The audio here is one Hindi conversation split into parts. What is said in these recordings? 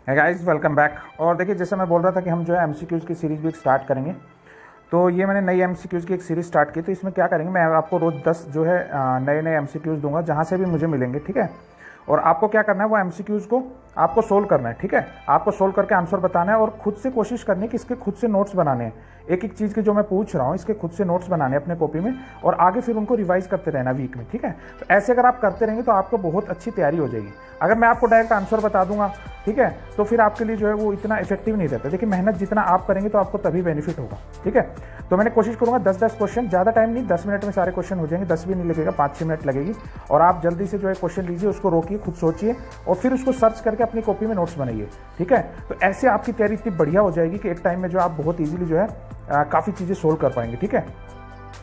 है गाइस, वेलकम बैक। और देखिए, जैसे मैं बोल रहा था कि हम जो है एमसीक्यूज़ की सीरीज़ भी स्टार्ट करेंगे। तो ये मैंने नई एमसीक्यूज़ की एक सीरीज़ स्टार्ट की। तो इसमें क्या करेंगे, मैं आपको रोज़ 10 जो है नए नए एमसीक्यूज़ दूंगा जहाँ से भी मुझे मिलेंगे, ठीक है। और आपको क्या करना है, वो एमसीक्यूज़ को आपको सोल्व करना है, ठीक है। आपको सोल्व करके आंसर बताना है और खुद से कोशिश करनी है कि इसके खुद से नोट्स बनाने हैं। एक एक चीज़ के जो मैं पूछ रहा हूँ इसके खुद से नोट्स बनाने अपने कॉपी में और आगे फिर उनको रिवाइज करते रहना वीक में, ठीक है। तो ऐसे अगर आप करते रहेंगे तो आपको बहुत अच्छी तैयारी हो जाएगी। अगर मैं आपको डायरेक्ट आंसर बता दूंगा, ठीक है, तो फिर आपके लिए जो है वो इतना इफेक्टिव नहीं रहता। देखिए, मेहनत जितना आप करेंगे तो आपको तभी बेनिफिट होगा, ठीक है। तो मैंने कोशिश करूंगा 10-10 क्वेश्चन, ज़्यादा टाइम नहीं, 10 मिनट में सारे क्वेश्चन हो जाएंगे। 10 भी नहीं लगेगा, 5-6 मिनट लगेगी। और आप जल्दी से जो है क्वेश्चन लीजिए, उसको रोकिए, खुद सोचिए और फिर उसको सर्च करके अपनी कॉपी में नोट्स बनाइए, ठीक है। तो ऐसे आपकी तैयारी इतनी बढ़िया हो जाएगी कि एक टाइम में जो आप बहुत ईजिली जो है काफ़ी चीज़ें सोल्व कर पाएंगे, ठीक है।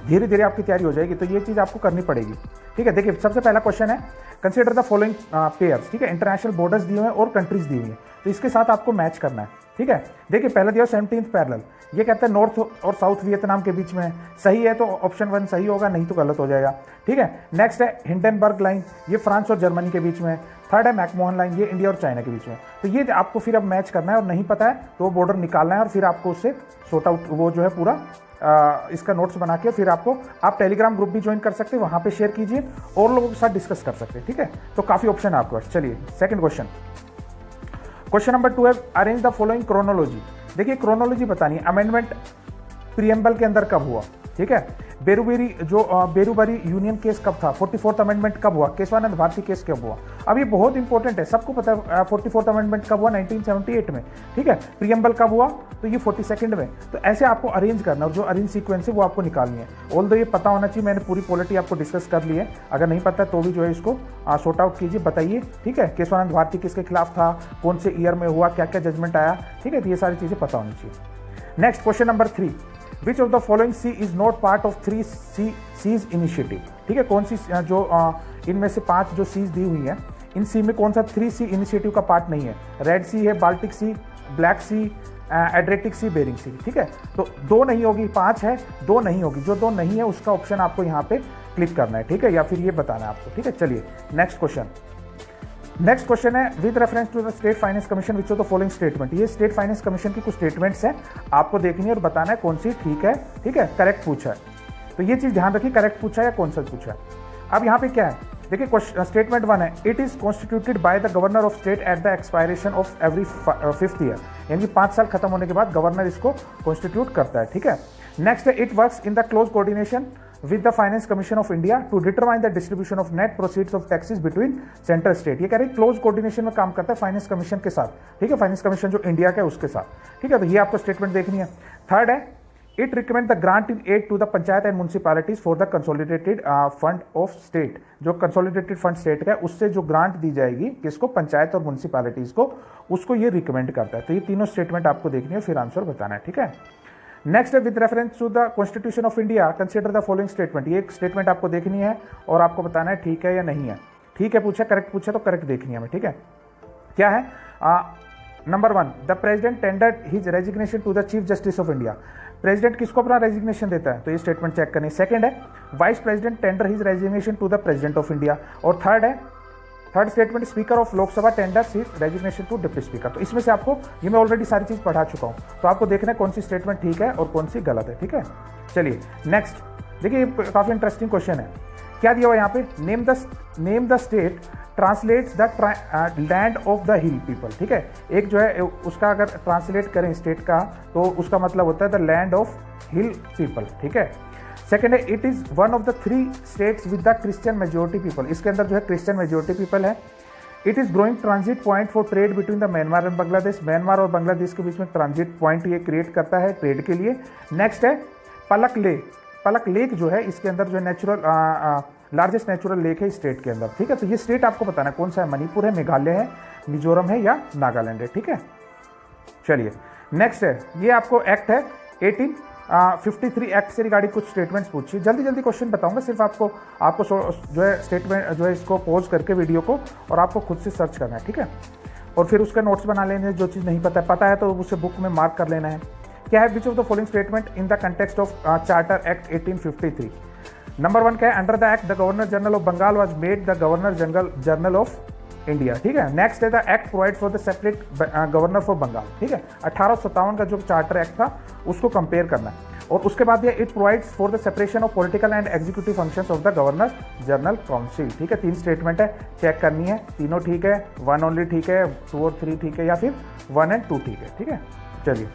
धीरे धीरे आपकी तैयारी हो जाएगी। तो ये चीज़ आपको करनी पड़ेगी, ठीक है। देखिए, सबसे पहला क्वेश्चन है, कंसीडर द फॉलोइंग पेयर्स, ठीक है। इंटरनेशनल बॉर्डर्स दिए हुए हैं और कंट्रीज दी हुई हैं, तो इसके साथ आपको मैच करना है, ठीक है। देखिए, पहला दिया 17th पैरेलल, ये कहता है नॉर्थ और साउथ वियतनाम के बीच में है। सही है तो ऑप्शन 1 सही होगा, नहीं तो गलत हो जाएगा, ठीक है। नेक्स्ट है हिंडनबर्ग लाइन, ये फ्रांस और जर्मनी के बीच में है। थर्ड है मैकमोहन लाइन, ये इंडिया और चाइना के बीच में। तो ये आपको फिर अब मैच करना है और नहीं पता है तो वो बॉर्डर निकालना है और फिर आपको उससे सॉर्ट आउट वो जो है पूरा इसका नोट्स बना के फिर आप टेलीग्राम ग्रुप भी ज्वाइन कर सकते हैं, वहां पे शेयर कीजिए और लोगों के साथ डिस्कस कर सकते हैं, ठीक है। तो काफी ऑप्शन है आपके पास। चलिए सेकंड क्वेश्चन, क्वेश्चन नंबर 2 है, अरेंज द फॉलोइंग क्रोनोलॉजी। देखिए, क्रोनोलॉजी बतानी है, अमेंडमेंट प्रियम्बल के अंदर कब हुआ, ठीक है। बेरूबरी यूनियन केस कब था, 44th अमेंडमेंट कब हुआ, केशवानंद भारती केस कब हुआ। अब ये बहुत इंपॉर्टेंट है, सबको पता है 44th अमेंडमेंट कब हुआ, 1978 में, ठीक है। प्रियम्बल कब हुआ, तो ये 42nd में। तो ऐसे आपको अरेंज करना और जो अरेंज सीक्वेंस है वो आपको निकालनी है। ऑल दो ये पता होना चाहिए, मैंने पूरी पॉलिटी आपको डिस्कस कर ली है। अगर नहीं पता तो भी जो है इसको सॉर्ट आउट कीजिए, बताइए, ठीक है। केशवानंद भारती किसके खिलाफ था, कौन से ईयर में हुआ, क्या क्या जजमेंट आया, ठीक है। तो ये सारी चीजें पता होनी चाहिए। Next question number 3, which of the following C is not part of 3 Cs initiative, ठीक है। कौन सी जो इनमें से 5 जो सीज दी हुई है, इन सी में कौन सा 3 सी इनिशिएटिव का पार्ट नहीं है। रेड सी है, बाल्टिक सी, ब्लैक सी, एड्रियाटिक सी, बेरिंग सी, ठीक है। तो 2 नहीं होगी, 5 है, 2 नहीं होगी। जो 2 नहीं है उसका ऑप्शन आपको यहाँ पे क्लिक करना है, ठीक है, या फिर ये बताना है आपको, ठीक है। चलिए नेक्स्ट क्वेश्चन, नेक्स्ट क्वेश्चन है, with reference to the state finance commission which of the following statement. ये स्टेट फाइनेंस कमीशन की कुछ स्टेटमेंट्स हैं, आपको देखनी है और बताना है कौन सी ठीक है, ठीक है, करेक्ट पूछा है। तो ये चीज ध्यान रखिए, करेक्ट पूछा है या कौन सा पूछा है। अब यहाँ पे क्या है, देखिए स्टेटमेंट 1 है, it is constituted by the governor of state at the expiration of every 5th year, यानी 5 साल खत्म होने के बाद गवर्नर इसको कॉन्स्टिट्यूट करता है, ठीक है। नेक्स्ट है, it works in the close coordination with the Finance Commission of India to determine the distribution of net proceeds of taxes between central state। ये कह रहे हैं क्लोज कोऑर्डिनेशन में काम करता है फाइनेंस कमीशन के साथ, ठीक है। फाइनेंस कमीशन जो इंडिया का है उसके साथ, ठीक है। तो ये आपको स्टेटमेंट देखनी है। थर्ड है, it recommend the grant in aid to the panchayat and municipalities for the consolidated fund of state. जो कंसोलिडेटेड फंड स्टेट का है उससे जो ग्रांट दी जाएगी किसको, पंचायत और म्युनिसिपैलिटीज को, उसको ये रिकमेंड करता है। तो ये तीनों स्टेटमेंट आपको देखनी है, फिर आंसर बताना है, ठीक है। नेक्स्ट है, with reference to the constitution of India consider the following statement. ये स्टेटमेंट आपको देखनी है और आपको बताना है ठीक है या नहीं है। ठीक है पूछा, करेक्ट पूछा तो करेक्ट देखनी है हमें, ठीक है। क्या है, number 1, the president tendered his resignation to the chief justice of India. President किसको अपना रेजिग्नेशन देता है, तो ये स्टेटमेंट चेक करनी। सेकंड है, vice president tender his resignation to the president of India. और third statement, speaker of Lok Sabha tender his resignation to deputy speaker. तो इसमें से आपको, ये मैं ऑलरेडी सारी चीज पढ़ा चुका हूं, तो आपको देखना है कौन सी स्टेटमेंट ठीक है और कौन सी गलत है, ठीक है। चलिए नेक्स्ट, देखिए काफी इंटरेस्टिंग क्वेश्चन है। क्या दिया हुआ यहाँ पे, name the state translates the land of the hill people, ठीक है। एक जो है उसका अगर ट्रांसलेट करें स्टेट का तो उसका मतलब होता है the land of hill people, ठीक है। सेकेंड है, it is one of the 3 states with the Christian majority people. इसके अंदर जो है क्रिश्चियन मेजोरिटी पीपल है। It is growing transit point for trade between the Myanmar and Bangladesh. Myanmar और बांग्लादेश के बीच में ट्रांजिट पॉइंट ये क्रिएट करता है ट्रेड के लिए। नेक्स्ट है, पलक लेक जो है इसके अंदर जो नेचुरल लार्जेस्ट नेचुरल लेक है स्टेट के अंदर, ठीक है। तो ये स्टेट आपको बताना है कौन सा है, मणिपुर है, मेघालय है, मिजोरम है या नागालैंड है, ठीक है। चलिए नेक्स्ट है, ये आपको एक्ट है 1853 एक्ट से रिगार्डिंग कुछ स्टेटमेंट्स पूछिए। जल्दी जल्दी क्वेश्चन बताऊंगा, सिर्फ आपको जो है स्टेटमेंट जो है इसको पॉज करके वीडियो को और आपको खुद से सर्च करना है, ठीक है। और फिर उसका नोट्स बना लेने, जो चीज़ नहीं पता है तो उसे बुक में मार्क कर लेना है। क्या है, which of the following statement in the context of charter act 1853। Number 1 क्या है, under the act the governor general of Bengal was made the governor general of India, ठीक है। नेक्स्ट है the act provide for the separate governor for Bengal, ठीक है। 1857 का जो चार्टर एक्ट था उसको कंपेयर करना है। और उसके बाद ये it provides for the separation of political and executive functions of the governor general council, ठीक है। 3 स्टेटमेंट है, चेक करनी है, तीनों ठीक है, 1 ओनली ठीक है, 2 और 3 ठीक है, या फिर 1 एंड 2 ठीक है, ठीक है। चलिए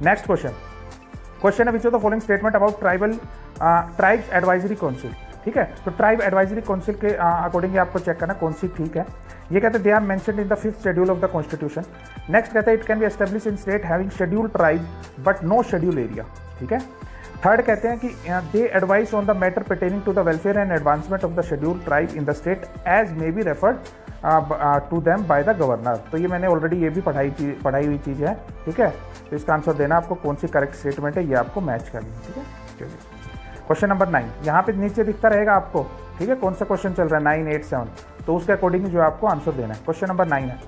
नेक्स्ट क्वेश्चन है which of the following statement about tribes advisory council, ठीक है। तो ट्राइब एडवाइजरी काउंसिल के अकॉर्डिंग आपको चेक करना कौन सी ठीक है। ये कहते हैं they are mentioned in the 5th schedule of the constitution. Next कहते हैं it can be establish in state having scheduled tribe but no schedule area, ठीक है। थर्ड कहते हैं कि they advise on the matter pertaining to the welfare and advancement of the scheduled tribe in the state as may be referred to them by the governor. तो ये मैंने ऑलरेडी ये भी पढ़ाई हुई चीज़ है, ठीक है। तो इसका आंसर देना आपको कौन सी करेक्ट स्टेटमेंट है, ये आपको मैच करनी है, ठीक है। चलिए क्वेश्चन नंबर 9 यहाँ पे नीचे दिखता रहेगा आपको, ठीक है, कौन सा क्वेश्चन चल रहा है 9, 8, 7, तो उसके अकॉर्डिंग जो आपको आंसर देना है। क्वेश्चन नंबर 9 है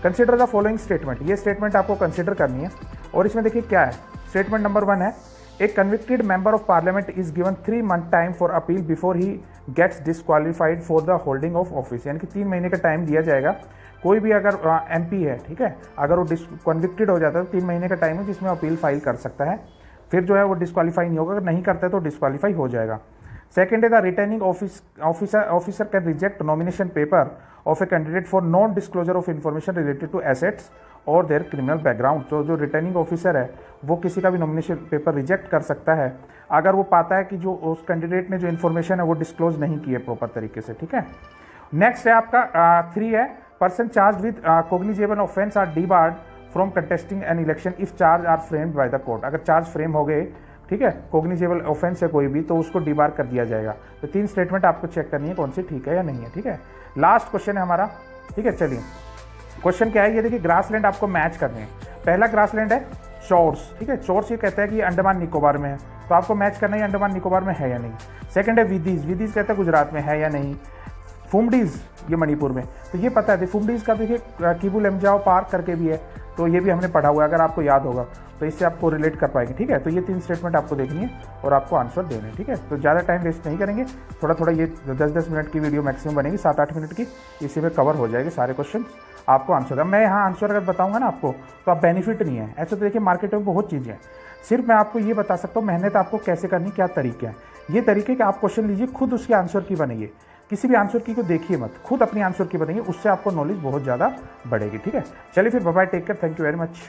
कंसिडर द फॉलोइंग स्टेटमेंट। ये स्टेटमेंट आपको कंसिडर करनी है और इसमें देखिए क्या है। स्टेटमेंट नंबर 1 है a convicted member of parliament is given 3 month time for appeal before he gets disqualified for the holding of office, यानी कि 3 महीने का टाइम दिया जाएगा। कोई भी अगर MP है, ठीक है, अगर वो कन्विक्टेड हो जाता है तो 3 महीने का टाइम है जिसमें अपील फाइल कर सकता है, फिर जो है वो डिस्क्वालीफाई नहीं होगा, अगर नहीं करता है तो डिस्क्वालीफाई हो जाएगा। सेकेंड है the returning officer can reject nomination paper of a candidate for non disclosure of information related to assets और देयर क्रिमिनल बैकग्राउंड। तो जो रिटर्निंग ऑफिसर है वो किसी का भी नॉमिनेशन पेपर रिजेक्ट कर सकता है अगर वो पाता है कि जो उस कैंडिडेट ने जो इन्फॉर्मेशन है वो डिस्क्लोज नहीं की है प्रॉपर तरीके से, ठीक है। नेक्स्ट है आपका 3 है person charge with cognizable offence are debarred from contesting an election if charge are framed by the court. अगर चार्ज फ्रेम हो गए, ठीक है, कोग्निजेबल ऑफेंस है कोई भी, तो उसको डिबार कर दिया जाएगा। तो 3 स्टेटमेंट आपको चेक करनी है कौन सी ठीक है या नहीं है, ठीक है। लास्ट क्वेश्चन है हमारा, ठीक है। चलिए क्वेश्चन क्या है, ये देखिए ग्रासलैंड आपको मैच करने हैं। पहला ग्रासलैंड है चोर्स, ठीक है। चोर्स ये कहता है कि अंडमान निकोबार में है, तो आपको मैच करना है अंडमान निकोबार में है या नहीं। सेकंड है विदीज, विदीज कहता है गुजरात में है या नहीं। फुमडीज ये मणिपुर में, तो ये पता है। फुमडीज का देखिए किबू लेमजाओ पार्क करके भी है, तो ये भी हमने पढ़ा हुआ है, अगर आपको याद होगा तो इससे आपको रिलेट कर पाएंगे, ठीक है। तो ये 3 स्टेटमेंट आपको देखनी है और आपको आंसर देने, ठीक है। तो ज़्यादा टाइम वेस्ट नहीं करेंगे, थोड़ा ये 10-10 मिनट की वीडियो मैक्सिमम बनेगी, 7-8 मिनट की, इसी में कवर हो जाएगी सारे क्वेश्चन, आपको आंसर। मैं यहाँ आंसर अगर बताऊँगा ना आपको तो आप बेनिफिट नहीं है। ऐसे तो देखिए मार्केट में बहुत चीज़ें हैं, सिर्फ मैं आपको ये बता सकता हूँ मेहनत आपको कैसे करनी, क्या तरीके हैं। ये तरीके कि आप क्वेश्चन लीजिए, खुद उसके आंसर की बनाइए, किसी भी आंसर की को देखिए मत, खुद अपनी आंसर की बनाइए, उससे आपको नॉलेज बहुत ज़्यादा बढ़ेगी, ठीक है। चलिए फिर bye bye, take care, thank you very much.